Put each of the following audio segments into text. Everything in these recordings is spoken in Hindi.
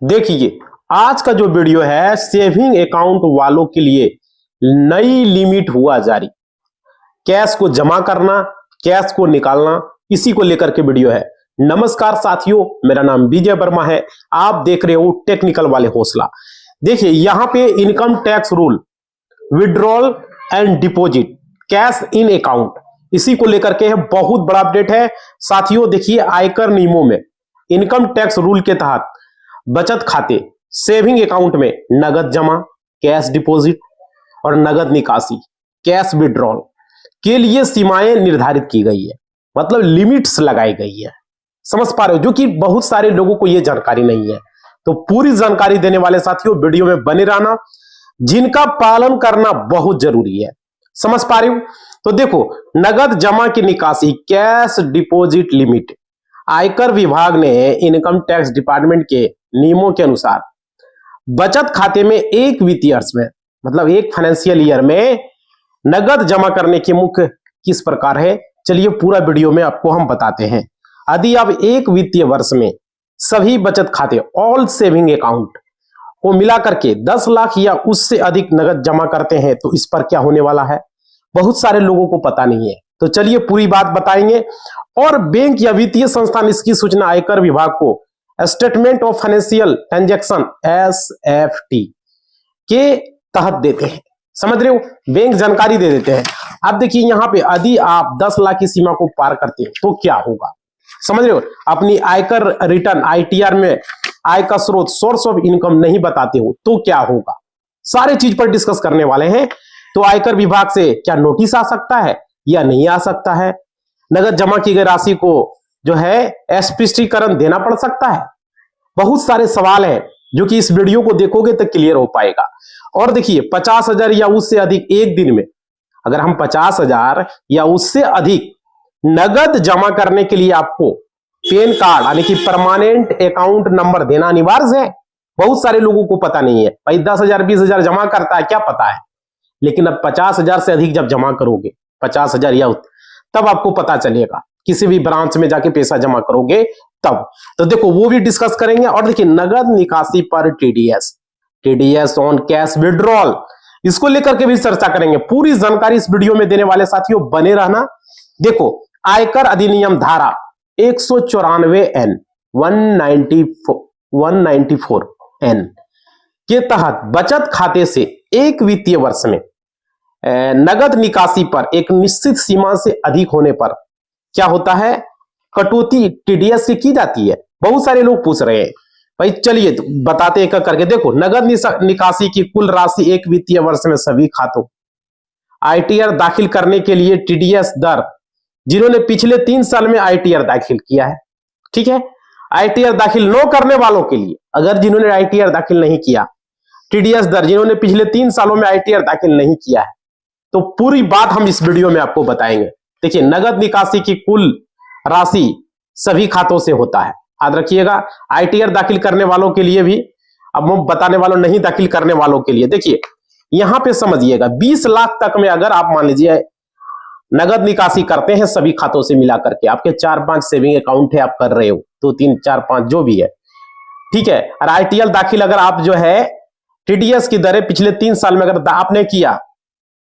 देखिए, आज का जो वीडियो है सेविंग अकाउंट वालों के लिए नई लिमिट हुआ जारी। कैश को जमा करना, कैश को निकालना, इसी को लेकर के वीडियो है। नमस्कार साथियों, मेरा नाम विजय वर्मा है। आप देख रहे हो टेक्निकल वाले हौसला। देखिए, यहां पे income tax rule, withdrawal and deposit, cash in account, इसी को लेकर के है। बहुत बड़ा अपडेट है साथियों। देखिए, आयकर नियमों में इनकम टैक्स रूल के तहत बचत खाते, सेविंग अकाउंट में नगद जमा, कैश डिपॉजिट और नगद निकासी, कैश विड्रॉल के लिए सीमाएं निर्धारित की गई है। मतलब लिमिट्स लगाई गई है। समझ पा रहे हो? जो कि बहुत सारे लोगों को यह जानकारी नहीं है। तो पूरी जानकारी देने वाले साथियों वीडियो में बने रहना, जिनका पालन करना बहुत जरूरी है। समझ पा रहे हो? तो देखो, नगद जमा की निकासी, कैश डिपॉजिट लिमिट, आयकर विभाग ने इनकम टैक्स डिपार्टमेंट के नियमों के अनुसार बचत खाते में एक वित्तीय वर्ष में, मतलब एक फाइनेंशियल ईयर में नगद जमा करने की मुख्य किस प्रकार है, चलिए पूरा वीडियो में आपको हम बताते हैं। यदि आप एक वित्तीय वर्ष में सभी बचत खाते, ऑल सेविंग अकाउंट को मिलाकर के 10 लाख या उससे अधिक नगद जमा करते हैं तो इस पर क्या होने वाला है, बहुत सारे लोगों को पता नहीं है। तो चलिए पूरी बात बताएंगे। और बैंक या वित्तीय संस्थान इसकी सूचना आयकर विभाग को statement of financial transaction SFT के तहत देते हैं। समझ रहे हो? बैंक जानकारी दे देते हैं। अब देखिए, यहां पे यदि आप 10 लाख की सीमा को पार करते हैं तो क्या होगा, समझ रहे हो? अपनी आयकर रिटर्न ITR में आय का स्रोत, सोर्स ऑफ इनकम नहीं बताते हो तो क्या होगा, सारे चीज पर डिस्कस करने वाले हैं। तो आयकर विभाग से क्या नोटिस आ सकता है या नहीं आ सकता है? नगद जमा की गई राशि को जो है स्पष्टीकरण देना पड़ सकता है? बहुत सारे सवाल हैं जो कि इस वीडियो को देखोगे तो क्लियर हो पाएगा। और देखिए, 50,000 या उससे अधिक एक दिन में, अगर हम 50,000 या उससे अधिक नगद जमा करने के लिए आपको पैन कार्ड यानी कि परमानेंट अकाउंट नंबर देना अनिवार्य है। बहुत सारे लोगों को पता नहीं है। भाई 10,000 20,000 जमा करता है, क्या पता है, लेकिन अब 50,000 से अधिक जब जमा करोगे, 50,000 या तब आपको पता चलेगा। किसी भी ब्रांच में जाके पैसा जमा करोगे तब। तो देखो, वो भी डिस्कस करेंगे। और देखिए, नगद निकासी पर TDS ऑन कैश विड्रॉल, इसको लेकर के भी चर्चा करेंगे। पूरी जानकारी इस वीडियो में देने वाले साथियों, बने रहना। देखो, आयकर अधिनियम धारा 194N 194N के तहत बचत खाते से एक वित्तीय वर्ष में नगद निकासी पर एक निश्चित सीमा से अधिक होने पर क्या होता है, कटौती TDS से की जाती है। बहुत सारे लोग पूछ रहे हैं। भाई चलिए तो बताते हैं करके। देखो, नगद निकासी की कुल राशि एक वित्तीय वर्ष में सभी खातों ITR दाखिल करने के लिए TDS दर, जिन्होंने पिछले 3 साल में ITR दाखिल किया है, ठीक है। ITR दाखिल न करने वालों के लिए, अगर जिन्होंने ITR दाखिल नहीं किया, TDS दर जिन्होंने पिछले 3 सालों में ITR दाखिल नहीं किया है, तो पूरी बात हम इस वीडियो में आपको बताएंगे। देखिए, नगद निकासी की कुल राशि सभी खातों से होता है, याद रखिएगा। ITR दाखिल करने वालों के लिए भी, अब हम बताने वालों नहीं दाखिल करने वालों के लिए। देखिए, यहां पे समझिएगा, 20 लाख तक में अगर आप मान लीजिए नगद निकासी करते हैं सभी खातों से मिला करके, आपके 4-5 सेविंग अकाउंट है, आप कर रहे हो 2 3 4 5 जो भी है, ठीक है। और ITR दाखिल अगर आप जो है TDS की दरें पिछले 3 साल में अगर आपने किया,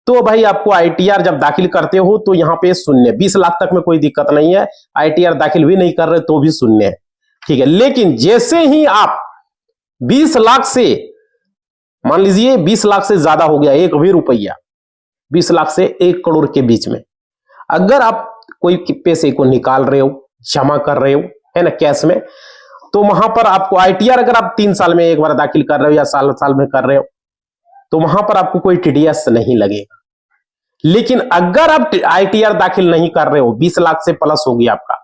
तो भाई आपको ITR जब दाखिल करते हो तो यहां पे शून्य, 20 लाख तक में कोई दिक्कत नहीं है। ITR दाखिल भी नहीं कर रहे तो भी शून्य है, ठीक है। लेकिन जैसे ही आप 20 लाख से, मान लीजिए 20 लाख से ज्यादा हो गया, एक भी रुपया, 20 लाख से 1 करोड़ के बीच में अगर आप कोई पैसे को निकाल रहे हो, जमा कर रहे हो, है ना, कैश में, तो वहां पर आपको ITR अगर आप 3 साल में एक बार दाखिल कर रहे हो या साल साल में कर रहे हो, तो वहां पर आपको कोई TDS नहीं लगेगा। लेकिन अगर आप ITR दाखिल नहीं कर रहे हो, 20 लाख से प्लस होगी आपका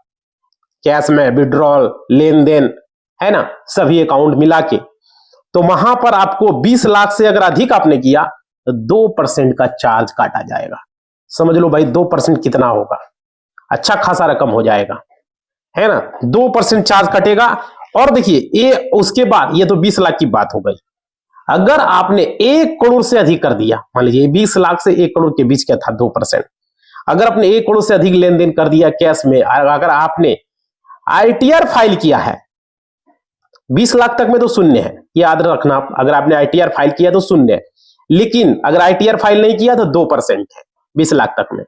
कैश में विड्रॉल, लेन देन, है ना, सभी अकाउंट मिला के, तो वहां पर आपको 20 लाख से अगर अधिक आपने किया तो 2% का चार्ज काटा जाएगा। समझ लो भाई, 2% कितना होगा, अच्छा खासा रकम हो जाएगा, है ना। 2% चार्ज कटेगा। और देखिए, ये उसके बाद, ये तो 20 लाख की बात हो गई। अगर आपने 1 करोड़ से अधिक कर दिया, मान लीजिए 20 लाख से 1 करोड़ के बीच क्या था, 2%, अगर आपने 1 करोड़ से अधिक लेन देन कर दिया कैश में, अगर आपने ITR फाइल किया है 20 लाख तक में तो शून्य है, याद रखना। अगर आपने आईटीआर फाइल किया तो शून्य है, लेकिन अगर आईटीआर फाइल नहीं किया तो 2% है 20 लाख तक में।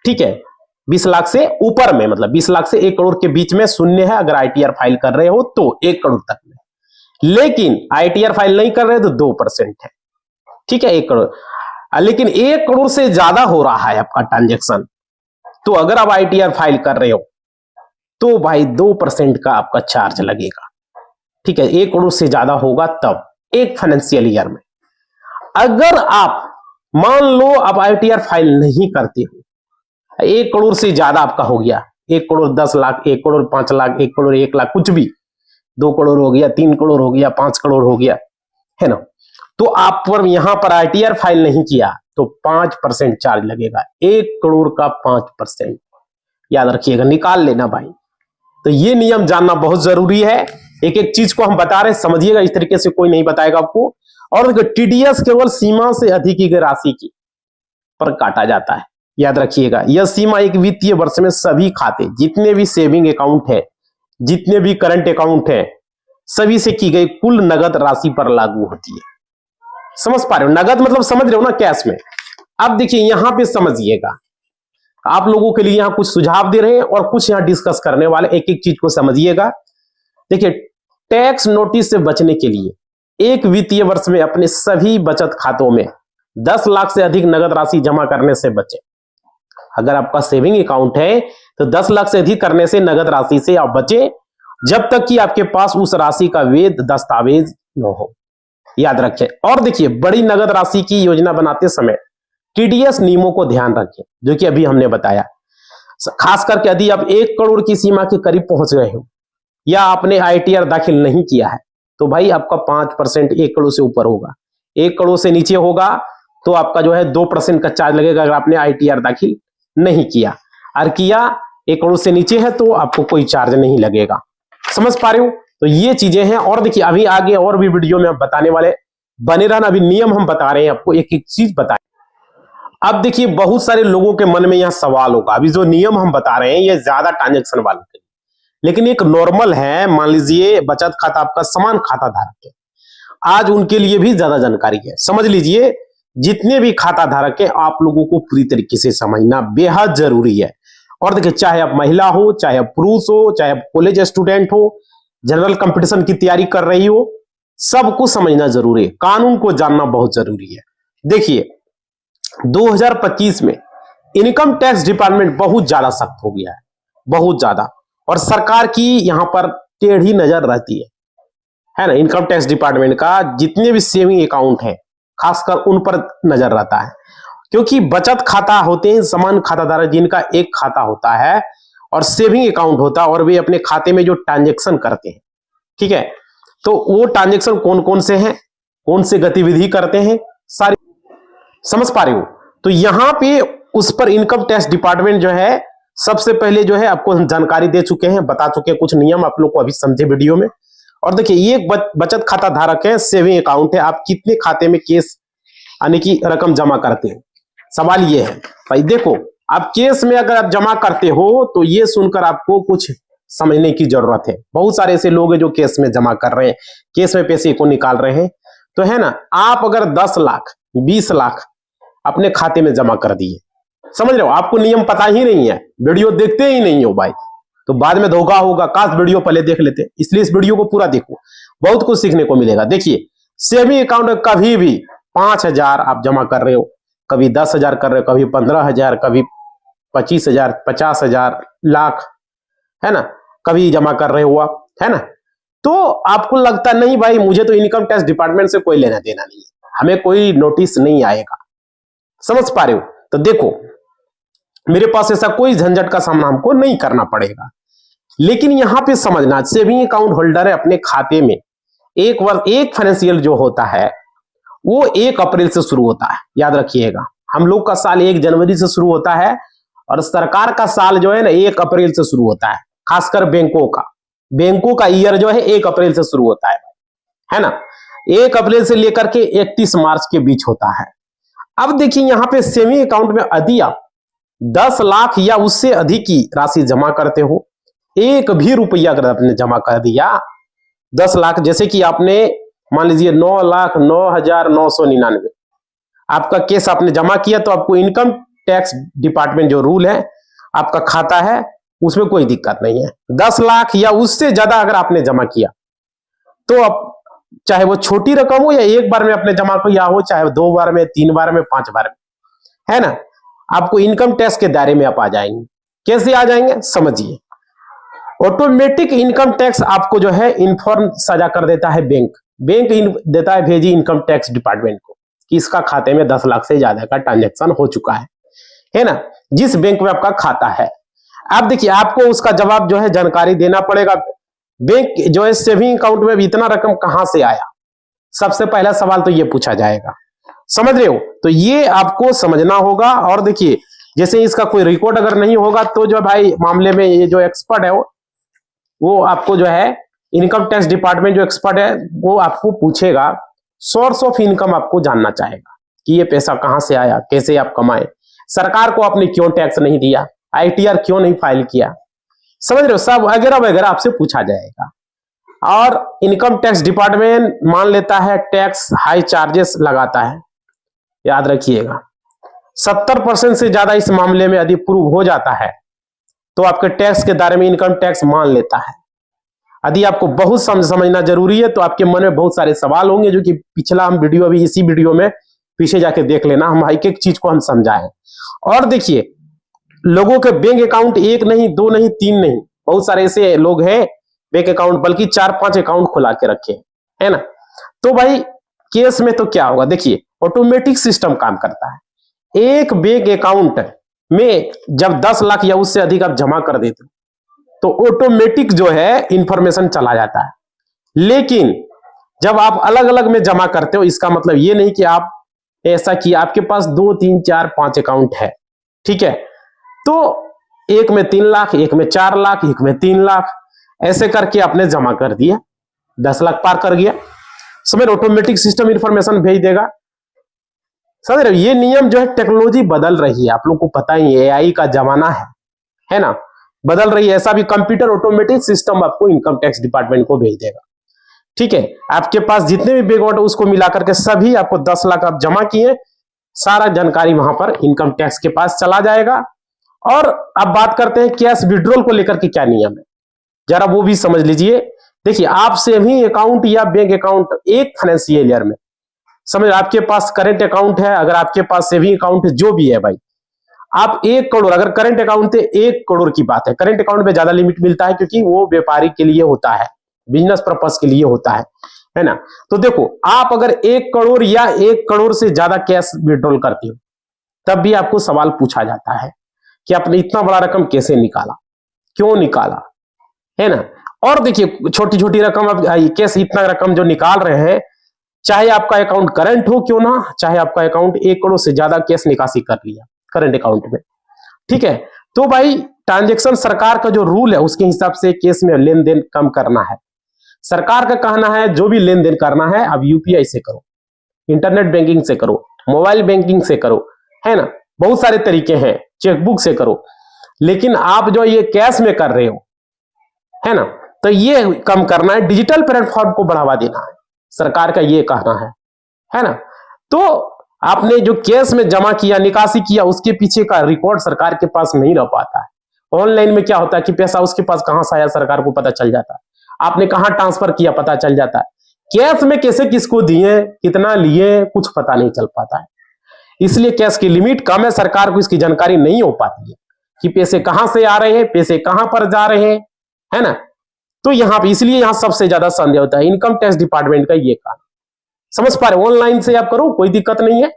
ठीक है, 20 लाख से ऊपर में, मतलब 20 लाख से 1 करोड़ के बीच में शून्य है अगर आईटीआर फाइल कर रहे हो तो 1 करोड़ तक में, लेकिन आईटीआर फाइल नहीं कर रहे तो 2% है। ठीक है, 1 करोड़, लेकिन 1 करोड़ से ज्यादा हो रहा है आपका ट्रांजेक्शन, तो अगर आप आईटीआर फाइल कर रहे हो तो भाई 2% का आपका चार्ज लगेगा। ठीक है, 1 करोड़ से ज्यादा होगा तब, एक फाइनेंशियल ईयर में। अगर आप मान लो आप आईटीआर फाइल नहीं करते हो, 1 करोड़ से ज्यादा आपका हो गया, 1 करोड़ 10 लाख, 1 करोड़ 5 लाख, 1 करोड़ 1 लाख, कुछ भी, 2 करोड़ हो गया, 3 करोड़ हो गया, 5 करोड़ हो गया, है ना, तो आप पर यहां पर आईटीआर फाइल नहीं किया तो 5% चार्ज लगेगा। 1 करोड़ का 5%, याद रखिएगा, निकाल लेना भाई। तो ये नियम जानना बहुत जरूरी है। एक एक चीज को हम बता रहे हैं, समझिएगा, इस तरीके से कोई नहीं बताएगा आपको। और टीडीएस केवल सीमा से अधिक की गई राशि की पर काटा जाता है, याद रखिएगा। यह सीमा एक वित्तीय वर्ष में सभी खाते, जितने भी सेविंग अकाउंट है, जितने भी करंट अकाउंट है, सभी से की गई कुल नगद राशि पर लागू होती है। समझ पा रहे हो? नगद मतलब समझ रहे हो ना, कैश में। अब देखिए यहां पे समझिएगा, आप लोगों के लिए यहां कुछ सुझाव दे रहे हैं और कुछ यहां डिस्कस करने वाले, एक एक चीज को समझिएगा। देखिए, टैक्स नोटिस से बचने के लिए एक वित्तीय वर्ष में अपने सभी बचत खातों में 10 लाख से अधिक नगद राशि जमा करने से बचे। अगर आपका सेविंग अकाउंट है तो 10 लाख से अधिक करने से नगद राशि से आप बचे, जब तक कि आपके पास उस राशि का वैध दस्तावेज न हो, याद रखें। और देखिए, बड़ी नगद राशि की योजना बनाते समय टीडीएस नियमों को ध्यान रखें, जो कि अभी हमने बताया। खास करके यदि आप 1 करोड़ की सीमा के करीब पहुंच गए हो या आपने आईटीआर दाखिल नहीं किया है तो भाई आपका 5% 1 करोड़ से ऊपर होगा। 1 करोड़ से नीचे होगा तो आपका जो है 2% का चार्ज लगेगा अगर आपने आईटीआर दाखिल नहीं किया। और किया 1 करोड़ से नीचे है तो आपको कोई चार्ज नहीं लगेगा। समझ पा रहे हो? तो ये चीजें हैं। और देखिए, अभी आगे और भी वीडियो में हम बताने वाले, बने रहना। अभी नियम हम बता रहे हैं आपको, एक एक चीज बताएं। अब देखिए, बहुत सारे लोगों के मन में यहां सवाल होगा। अभी जो नियम हम बता रहे हैं ये ज्यादा ट्रांजेक्शन वाले के लिए, लेकिन एक नॉर्मल है, मान लीजिए बचत खाता आपका समान खाता धारक है, आज उनके लिए भी ज्यादा जानकारी है। समझ लीजिए, जितने भी खाता धारक है आप लोगों को पूरी तरीके से समझना बेहद जरूरी है। और देखिए, चाहे आप महिला हो, चाहे आप पुरुष हो, चाहे आप कॉलेज स्टूडेंट हो, जनरल कंपटीशन की तैयारी कर रही हो, सबको समझना जरूरी है। कानून को जानना बहुत जरूरी है। देखिए, 2025 में इनकम टैक्स डिपार्टमेंट बहुत ज्यादा सख्त हो गया है, बहुत ज्यादा। और सरकार की यहां पर टेढ़ी नजर रहती है ना। इनकम टैक्स डिपार्टमेंट का जितने भी सेविंग अकाउंट है खासकर उन पर नजर रहता है, क्योंकि बचत खाता होते हैं समान खाता धारक जिनका एक खाता होता है और सेविंग अकाउंट होता है, और वे अपने खाते में जो ट्रांजेक्शन करते हैं, ठीक है, तो वो ट्रांजेक्शन कौन कौन से हैं, कौन से गतिविधि करते हैं, सारी समझ पा रहे हो? तो यहां पे उस पर इनकम टैक्स डिपार्टमेंट जो है सबसे पहले जो है आपको जानकारी दे चुके हैं, बता चुके हैं। कुछ नियम आप लोग को अभी समझे वीडियो में। और देखिए, ये एक बचत खाता धारक है, सेविंग अकाउंट है, आप कितने खाते में केस यानी कि रकम जमा करते हैं। सवाल ये है भाई, देखो, आप केस में अगर आप जमा करते हो तो ये सुनकर आपको कुछ समझने की जरूरत है। बहुत सारे ऐसे लोग हैं जो केस में जमा कर रहे हैं, केस में पैसे को निकाल रहे हैं, तो है ना। आप अगर 10 लाख 20 लाख अपने खाते में जमा कर दिए, समझ रहे हो, आपको नियम पता ही नहीं है, वीडियो देखते ही नहीं हो भाई, तो बाद में धोखा होगा। काश वीडियो पहले देख लेते, इसलिए इस वीडियो को पूरा देखो, बहुत कुछ सीखने को मिलेगा। देखिए, सेविंग अकाउंट में कभी भी 5,000 आप जमा कर रहे हो, कभी 10,000 कर रहे हो, कभी 15,000, कभी 25,000, 50,000, लाख, है ना, कभी जमा कर रहे हो आप, है ना। तो आपको लगता नहीं भाई मुझे तो इनकम टैक्स डिपार्टमेंट से कोई लेना देना नहीं है, हमें कोई नोटिस नहीं आएगा। समझ पा रहे हो? तो देखो, मेरे पास ऐसा कोई झंझट का सामना हमको नहीं करना पड़ेगा। लेकिन यहां पे समझना, सेविंग अकाउंट होल्डर है अपने खाते में एक फाइनेंशियल जो होता है वो 1 अप्रैल से शुरू होता है, याद रखिएगा। हम लोग का साल 1 जनवरी से शुरू होता है और सरकार का साल जो है ना 1 अप्रैल से शुरू होता है। खासकर बैंकों का ईयर जो है 1 अप्रैल से शुरू होता है ना। 1 अप्रैल से लेकर के 31 मार्च के बीच होता है। अब देखिए, यहां पे सेविंग अकाउंट में यदि आप 10 लाख या उससे अधिक की राशि जमा करते हो, 1 भी रुपया अगर आपने जमा कर दिया, 10 लाख, जैसे कि आपने मान लीजिए 9,09,999 आपका केस आपने जमा किया, तो आपको इनकम टैक्स डिपार्टमेंट जो रूल है, आपका खाता है, उसमें कोई दिक्कत नहीं है। 10 लाख या उससे ज्यादा अगर आपने जमा किया, तो अब चाहे वो छोटी रकम हो या एक बार में आपने जमा किया हो, चाहे 2 बार में, 3 बार में, 5 बार में, है ना, आपको इनकम टैक्स के दायरे में आप आ जाएंगे। कैसे आ जाएंगे समझिए। ऑटोमेटिक इनकम टैक्स आपको जो है इन्फॉर्म सजा कर देता है बैंक देता है भेजी इनकम टैक्स डिपार्टमेंट को कि इसका खाते में 10 लाख से ज्यादा का ट्रांजैक्शन हो चुका है ना, जिस बैंक में आपका खाता है। अब देखिए, आपको उसका जवाब जो है जानकारी देना पड़ेगा। बैंक जो है सेविंग अकाउंट में भी इतना रकम कहां से आया, सबसे पहला सवाल तो ये पूछा जाएगा। समझ रहे हो? तो ये आपको समझना होगा। और देखिए, जैसे इसका कोई रिकॉर्ड अगर नहीं होगा, तो जो भाई मामले में ये जो एक्सपर्ट है वो आपको जो है इनकम टैक्स डिपार्टमेंट जो एक्सपर्ट है वो आपको पूछेगा, सोर्स ऑफ इनकम आपको जानना चाहेगा कि ये पैसा कहां से आया, कैसे आप कमाए, सरकार को आपने क्यों टैक्स नहीं दिया, आईटीआर क्यों नहीं फाइल किया, समझ रहे हो, सब वगैरह वगैरह आपसे पूछा जाएगा। और इनकम टैक्स डिपार्टमेंट मान लेता है टैक्स हाई चार्जेस लगाता है, याद रखिएगा। 70% से ज्यादा इस मामले में यदि प्रूव हो जाता है तो आपके टैक्स के दायरे में इनकम टैक्स मान लेता है। यदि आपको बहुत समझना जरूरी है, तो आपके मन में बहुत सारे सवाल होंगे, जो कि पिछला हम वीडियो अभी इसी वीडियो में पीछे जाके देख लेना, हम एक एक चीज को हम समझाएं। और देखिए, लोगों के बैंक अकाउंट 1 नहीं, 2 नहीं, 3 नहीं, बहुत सारे ऐसे लोग हैं बैंक अकाउंट बल्कि 4-5 अकाउंट खुला के रखे, है ना। तो भाई केस में तो क्या होगा, देखिए ऑटोमेटिक सिस्टम काम करता है। एक बैंक अकाउंट में जब 10 लाख या उससे अधिक आप जमा कर देते हो, तो ऑटोमेटिक जो है इंफॉर्मेशन चला जाता है। लेकिन जब आप अलग अलग में जमा करते हो, इसका मतलब ये नहीं कि आप ऐसा कि आपके पास 2, 3, 4, 5 अकाउंट है, ठीक है, तो एक में 3 लाख, एक में 4 लाख, एक में 3 लाख, ऐसे करके आपने जमा कर दिया, 10 लाख पार कर गया। समझ, ऑटोमेटिक सिस्टम इंफॉर्मेशन भेज देगा। समझ रहे, ये नियम जो है टेक्नोलॉजी बदल रही है, आप लोग को पता ही है, एआई का जमाना है ना, बदल रही है। ऐसा भी कंप्यूटर ऑटोमेटिक सिस्टम आपको इनकम टैक्स डिपार्टमेंट को भेज देगा, ठीक है। आपके पास जितने भी बैकवर्ड उसको मिलाकर के सभी आपको 10 लाख आप जमा किए, सारा जानकारी वहां पर इनकम टैक्स के पास चला जाएगा। और अब बात करते हैं कैश विड्रॉल को लेकर के क्या नियम है, जरा वो भी समझ लीजिए। देखिए, आप सेविंग अकाउंट या बैंक अकाउंट एक फाइनेंशियल ईयर में, समझ, आपके पास करंट अकाउंट है, अगर आपके पास सेविंग अकाउंट जो भी है भाई, आप 1 करोड़, अगर करंट अकाउंट थे 1 करोड़ की बात है, करंट अकाउंट में ज्यादा लिमिट मिलता है क्योंकि वो व्यापारी के लिए होता है, बिजनेस पर्पस के लिए होता है ना। तो देखो, आप अगर 1 करोड़ या 1 करोड़ से ज्यादा कैश विड्रॉल करते हो, तब भी आपको सवाल पूछा जाता है कि आपने इतना बड़ा रकम कैसे निकाला, क्यों निकाला, है ना। और देखिए, छोटी छोटी रकम आप कैसे इतना रकम जो निकाल रहे हैं, चाहे आपका अकाउंट करंट हो क्यों ना, चाहे आपका अकाउंट 1 करोड़ से ज्यादा कैश निकासी कर लिया करंट अकाउंट में, ठीक है, तो भाई ट्रांजैक्शन सरकार का जो रूल है उसके हिसाब से केस में लेन देन कम करना है। सरकार का कहना है जो भी लेन देन करना है अब यूपीआई से करो, इंटरनेट बैंकिंग से करो, मोबाइल बैंकिंग से करो, है ना, बहुत सारे तरीके हैं, चेकबुक से करो। लेकिन आप जो ये कैश में कर रहे हो, है ना, तो ये कम करना है, डिजिटल प्लेटफॉर्म को बढ़ावा देना है, सरकार का ये कहना है ना। तो आपने जो कैश में जमा किया, निकासी किया, उसके पीछे का रिकॉर्ड सरकार के पास नहीं रह पाता है। ऑनलाइन में क्या होता है कि पैसा उसके पास कहां से आया सरकार को पता चल जाता है, आपने कहां ट्रांसफर किया पता चल जाता है। कैश में कैसे किसको दिए, कितना लिए, कुछ पता नहीं चल पाता है। इसलिए कैश की लिमिट कम है, सरकार को इसकी जानकारी नहीं हो पाती है कि पैसे कहां से आ रहे हैं, पैसे कहां पर जा रहे हैं, है ना। तो यहां पर इसलिए यहां सबसे ज्यादा संदेह होता है। इनकम टैक्स डिपार्टमेंट का ये काम, समझ पा रहे, ऑनलाइन से आप करो कोई दिक्कत नहीं है,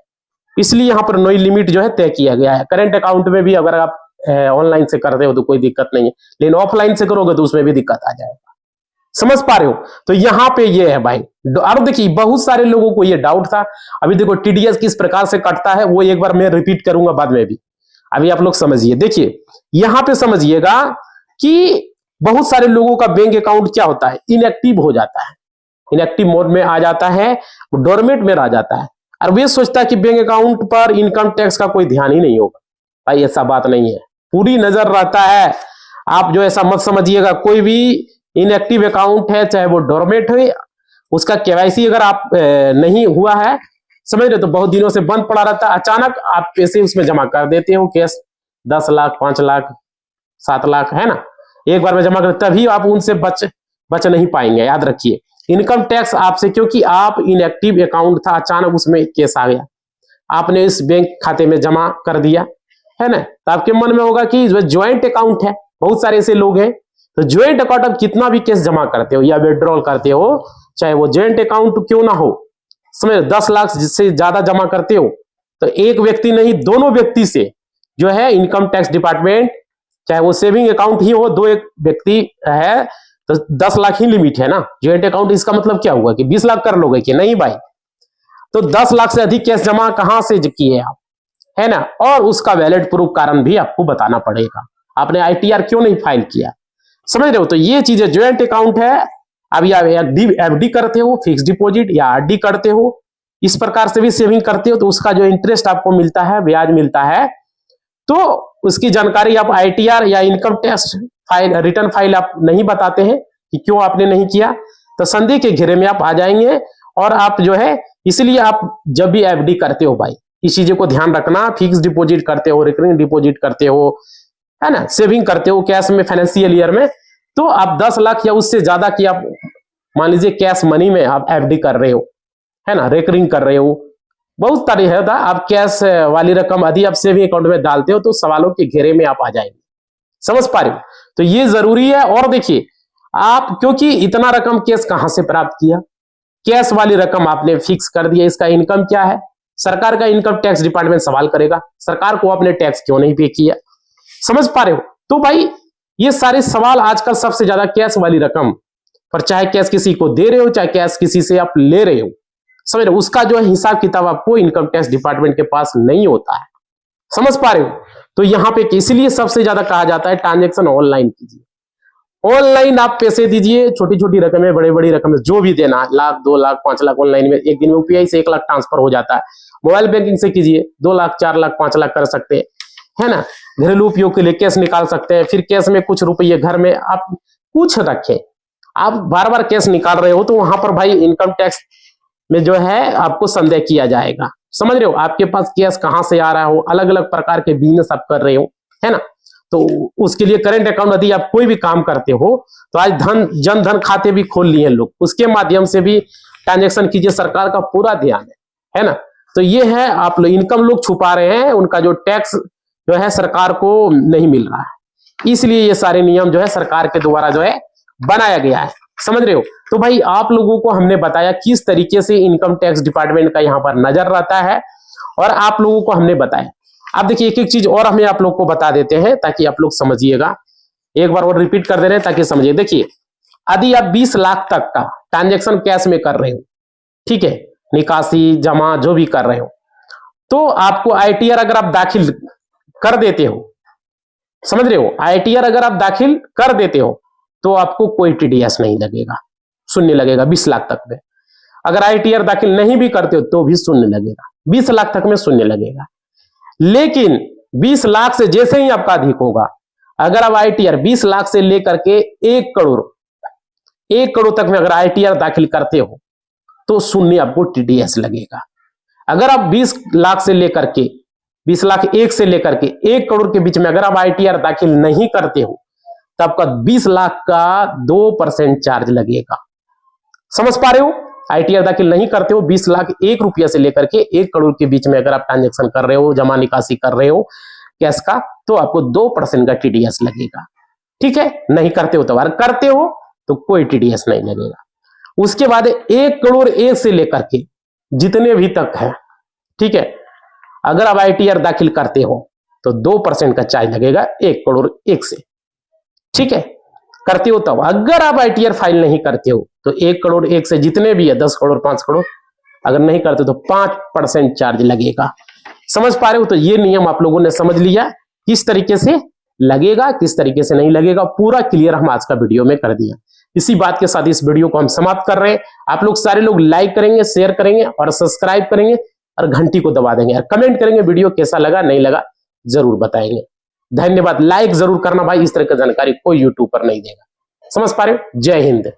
इसलिए यहां पर नई लिमिट जो है तय किया गया है। करंट अकाउंट में भी अगर आप ऑनलाइन से करते हो तो कोई दिक्कत नहीं है, लेकिन ऑफलाइन से करोगे तो उसमें भी दिक्कत आ जाएगा, समझ पा रहे हो। तो यहां पे ये है भाई। अब देखिए, बहुत सारे लोगों को ये डाउट था। अभी देखो टीडीएस किस प्रकार से कटता है वो एक बार मैं रिपीट करूंगा बाद में भी, अभी आप लोग समझिए। देखिए यहां पे समझिएगा कि बहुत सारे लोगों का बैंक अकाउंट क्या होता है, इनएक्टिव हो जाता है, इनएक्टिव मोड में आ जाता है, डोरमेट में रह जाता है, और वे सोचता है कि बैंक अकाउंट पर इनकम टैक्स का कोई ध्यान ही नहीं होगा। भाई ऐसा बात नहीं है, पूरी नजर रहता है। आप जो ऐसा मत समझिएगा, कोई भी इनएक्टिव अकाउंट है, चाहे वो डोरमेट हो, उसका केवाईसी अगर आप नहीं हुआ है, समझ रहे, तो बहुत दिनों से बंद पड़ा रहता है, अचानक आप पैसे उसमें जमा कर देते हो, कैश 10 लाख 5 लाख 7 लाख, है ना, एक बार में जमा कर, तभी आप उनसे बच नहीं पाएंगे। याद रखिए, इनकम टैक्स आपसे, क्योंकि आप इनएक्टिव अकाउंट था, अचानक उसमें केस आ गया, आपने इस बैंक खाते में जमा कर दिया, है ना, तो आपके मन में होगा कि जो ज्वाइंट अकाउंट है, बहुत सारे ऐसे लोग हैं, तो ज्वाइंट अकाउंट आप कितना भी केस जमा करते हो या विड्रॉल करते हो, चाहे वो ज्वाइंट अकाउंट क्यों ना हो, समझ, 10 लाख से ज्यादा जमा करते हो, तो एक व्यक्ति नहीं, दोनों व्यक्ति से जो है इनकम टैक्स डिपार्टमेंट, चाहे वो सेविंग अकाउंट ही हो, दो एक व्यक्ति है, तो 10 लाख ही लिमिट है ना ज्वाइंट अकाउंट। इसका मतलब क्या हुआ कि 20 लाख कर लोगे कि नहीं भाई? तो 10 लाख से अधिक केस जमा कहां से किए आप, है ना, और उसका वैलिड प्रूफ कारण भी आपको बताना पड़ेगा, आपने आईटीआर क्यों नहीं फाइल किया, समझ रहे हो। तो ये चीजें, ज्वाइंट अकाउंट है, अभी आप एफडी करते हो, फिक्स डिपॉजिट या आरडी करते हो, इस प्रकार से भी सेविंग करते हो, तो उसका जो इंटरेस्ट आपको मिलता है, ब्याज मिलता है, तो उसकी जानकारी आप आईटीआर या income tax file, return file आप नहीं बताते हैं कि क्यों आपने नहीं किया, तो संदेह के घेरे में आप आ जाएंगे। और आप जो है, इसलिए आप जब भी एफडी करते हो भाई, इस चीजों को ध्यान रखना, फिक्स डिपॉजिट करते हो, रिकरिंग डिपॉजिट करते हो, है ना, सेविंग करते हो कैश में फाइनेंशियल ईयर में, तो आप 10 लाख या उससे ज्यादा की आप मान लीजिए कैश मनी में आप एफडी कर रहे हो, है ना, रिकरिंग कर रहे हो, बहुत सारी है, आप कैश वाली रकम यदि आप सेविंग अकाउंट में डालते हो, तो सवालों के घेरे में आप आ जाएंगे, समझ पा रहे हो। तो ये जरूरी है। और देखिए, आप क्योंकि इतना रकम कैश कहां से प्राप्त किया, कैश वाली रकम आपने फिक्स कर दिया, इसका इनकम क्या है, सरकार का इनकम टैक्स डिपार्टमेंट सवाल करेगा, सरकार को आपने टैक्स क्यों नहीं पे किया, समझ पा रहे हो। तो भाई ये सारे सवाल आजकल सबसे ज्यादा कैश वाली रकम पर, चाहे कैश किसी को दे रहे हो, चाहे कैश किसी से आप ले रहे हो, समझ रहे हो, उसका जो है हिसाब किताब आपको इनकम टैक्स डिपार्टमेंट के पास नहीं होता है, समझ पा रहे हो। तो यहां पे इसलिए सबसे ज्यादा कहा जाता है ट्रांजेक्शन ऑनलाइन कीजिए, ऑनलाइन आप पैसे दीजिए, छोटी छोटी रकमें, बड़ी बड़ी रकमें, जो भी देना है, लाख 2 लाख 5 लाख, ऑनलाइन में एक दिन में यूपीआई से 1 लाख ट्रांसफर हो जाता है, मोबाइल बैंकिंग से कीजिए, 2 लाख 4 लाख 5 लाख कर सकते हैं, है ना, घरेलू उपयोग के लिए कैश निकाल सकते हैं, फिर कैश में कुछ रुपये घर में आप कुछ रखें, आप बार बार कैश निकाल रहे हो, तो वहां पर भाई इनकम टैक्स में जो है आपको संदेह किया जाएगा, समझ रहे हो, आपके पास कैश कहां से आ रहा हो, अलग अलग प्रकार के बिजनेस आप कर रहे हो, है ना, तो उसके लिए करंट अकाउंट, यदि आप कोई भी काम करते हो, तो आज जन धन खाते भी खोल लिए लोग, उसके माध्यम से भी ट्रांजेक्शन कीजिए, सरकार का पूरा ध्यान है ना। तो ये है, आप इनकम लोग छुपा रहे हैं, उनका जो टैक्स जो है सरकार को नहीं मिल रहा है, इसलिए ये सारे नियम जो है सरकार के द्वारा जो है बनाया गया है, समझ रहे हो। तो भाई आप लोगों को हमने बताया किस तरीके से इनकम टैक्स डिपार्टमेंट का यहाँ पर नजर रहता है, और आप लोगों को हमने बताया। अब देखिए, एक एक चीज और हमें आप लोग को बता देते हैं ताकि आप लोग समझिएगा, एक बार और रिपीट कर दे रहे हैं ताकि समझिए। देखिए, यदि आप 20 लाख तक का ट्रांजेक्शन कैश में कर रहे हो, ठीक है, निकासी जमा जो भी कर रहे हो, तो आपको आईटीआर अगर आप दाखिल कर देते हो, समझ रहे हो, आईटीआर अगर आप दाखिल कर देते हो, तो आपको कोई टीडीएस नहीं लगेगा, शून्य लगेगा 20 लाख तक में। अगर आईटीआर दाखिल नहीं भी करते हो तो भी शून्य लगेगा, 20 लाख तक में शून्य लगेगा। लेकिन 20 लाख से जैसे ही आपका अधिक होगा, अगर आप आईटीआर 20 लाख से लेकर के 1 करोड़ तक में अगर आईटीआर दाखिल करते हो, तो शून्य आपको टीडीएस लगेगा। अगर आप 20 लाख से लेकर के 20 लाख 1 से लेकर के 1 करोड़ के बीच में अगर आप आईटीआर दाखिल नहीं करते हो, तो आपका 20 लाख का 2% चार्ज लगेगा, समझ पा रहे हो। आईटीआर दाखिल नहीं करते हो, 20 लाख 1 रुपया से लेकर के 1 करोड़ के बीच में अगर आप ट्रांजेक्शन कर रहे हो, जमा निकासी कर रहे हो कैश का, तो आपको 2% का टीडीएस लगेगा, ठीक है। नहीं करते हो तो, अगर करते हो तो कोई टीडीएस नहीं लगेगा। उसके बाद 1 करोड़ 1 से लेकर के जितने भी तक है, ठीक है, अगर आप आईटीआर दाखिल करते हो तो 2% का चार्ज लगेगा 1 करोड़ 1 से, ठीक है, करते हो तब। अगर आप आईटीआर फाइल नहीं करते हो तो 1 करोड़ 1 से जितने भी है, 10 करोड़ 5 करोड़, अगर नहीं करते तो 5% चार्ज लगेगा, समझ पा रहे हो। तो ये नियम आप लोगों ने समझ लिया, किस तरीके से लगेगा, किस तरीके से नहीं लगेगा, पूरा क्लियर हम आज का वीडियो में कर दिया। इसी बात के साथ इस वीडियो को हम समाप्त कर रहे हैं। आप लोग सारे लोग लाइक करेंगे, शेयर करेंगे और सब्सक्राइब करेंगे और घंटी को दबा देंगे और कमेंट करेंगे वीडियो कैसा लगा, नहीं लगा जरूर बताएंगे। धन्यवाद। लाइक जरूर करना भाई, इस तरह की जानकारी कोई यूट्यूब पर नहीं देगा। समझ पा रहे हो? जय हिंद।